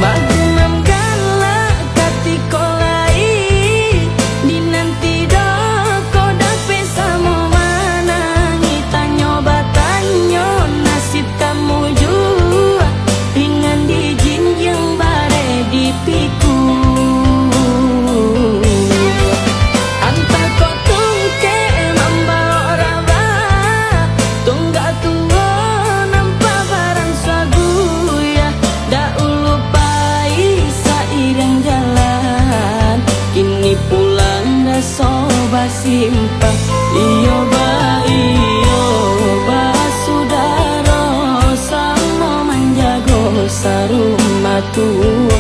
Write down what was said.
Magumam galak katiko lai dinanti doko dape samo manangi tanyo batanyo nasib kamu jua dengan dijinjang bare di piku. Antar kotung ke mambao raba tunggak tuo nampak barang sagu ya da ulu pai sairing jalan kini pulang da soba simpang iyo ba sudaro samo manjago sarumah tua.